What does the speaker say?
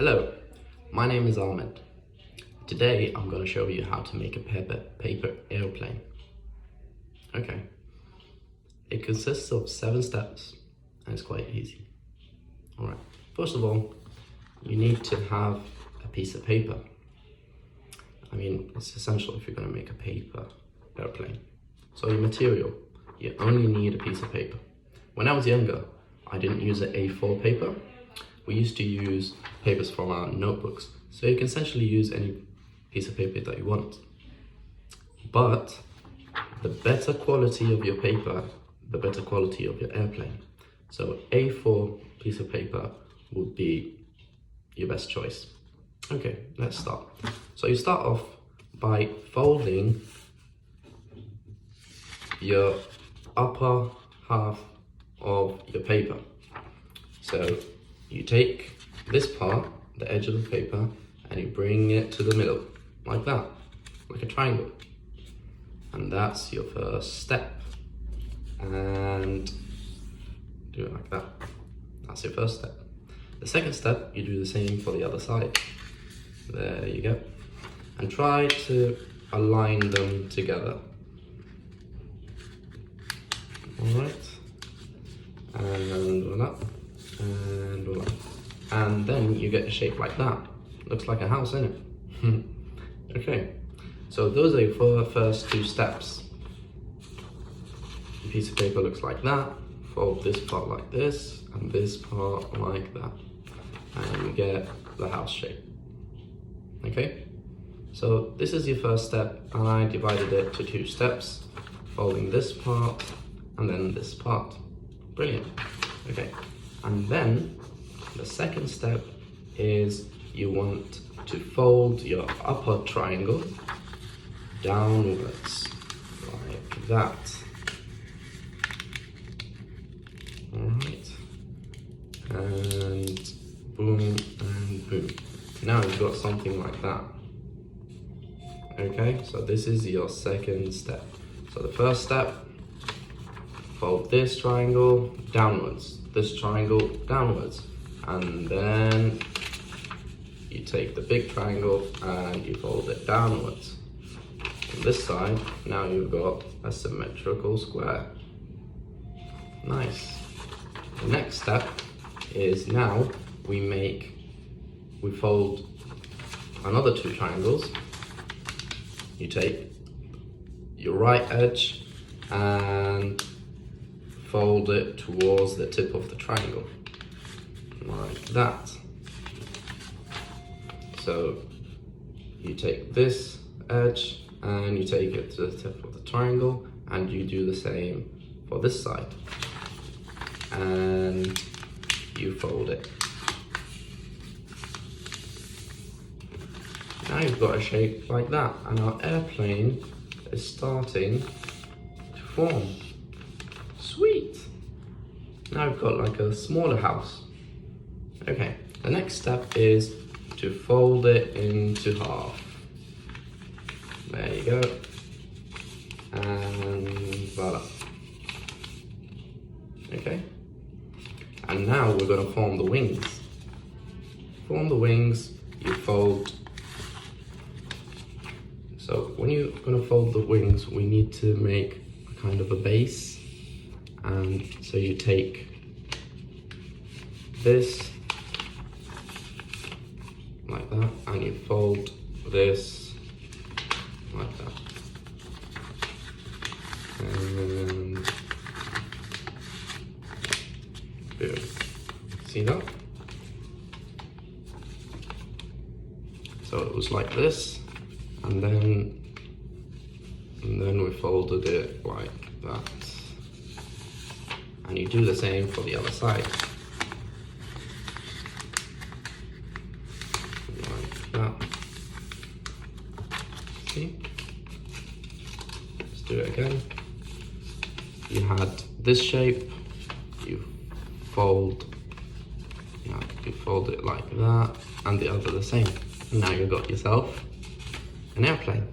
Hello, my name is Ahmed. Today I'm going to show you how to make a paper aeroplane. Okay, it consists of 7 steps and it's quite easy. Alright, first of all, you need to have a piece of paper. I mean, it's essential if you're going to make a paper airplane. So your material, you only need a piece of paper. When I was younger, I didn't use an A4 paper. We used to use papers from our notebooks. So you can essentially use any piece of paper that you want. But the better quality of your paper, the better quality of your airplane. So A4 piece of paper would be your best choice. Okay, let's start. So you start off by folding your upper half of your paper. So you take this part, the edge of the paper, and you bring it to the middle, like that, like a triangle. And that's your first step. And do it like that. That's your first step. The second step, you do the same for the other side. There you go. And try to align them together. Alright. And voila. And voila. And then you get a shape like that. Looks like a house, isn't it? Okay. So those are your first 2 steps. A piece of paper looks like that. Fold this part like this, and this part like that. And you get the house shape. Okay? So this is your first step, and I divided it to 2 steps. Folding this part, and then this part. Brilliant. Okay. And then the second step is you want to fold your upper triangle downwards, like that. Alright. And boom and boom. Now you've got something like that. Okay, so this is your second step. So the first step, fold this triangle downwards, this triangle downwards, and then you take the big triangle and you fold it downwards. On this side, now you've got a symmetrical square. Nice. The next step is now we fold another 2 triangles. You take your right edge and fold it towards the tip of the triangle, like that. So you take this edge and you take it to the tip of the triangle, and you do the same for this side. And you fold it. Now you've got a shape like that, and our airplane is starting to form. Sweet! Now we've got like a smaller house. Okay, the next step is to fold it into half. There you go. And voila. Okay. And now we're going to form the wings. Form the wings, you fold. So when you're going to fold the wings, we need to make a kind of a base. And so you take this like that, and you fold this like that. And boom. See that? So it was like this, and then we folded it like that. And you do the same for the other side. Like that. See? Let's do it again. You had this shape, you fold it like that, and the other the same. And now you've got yourself an airplane.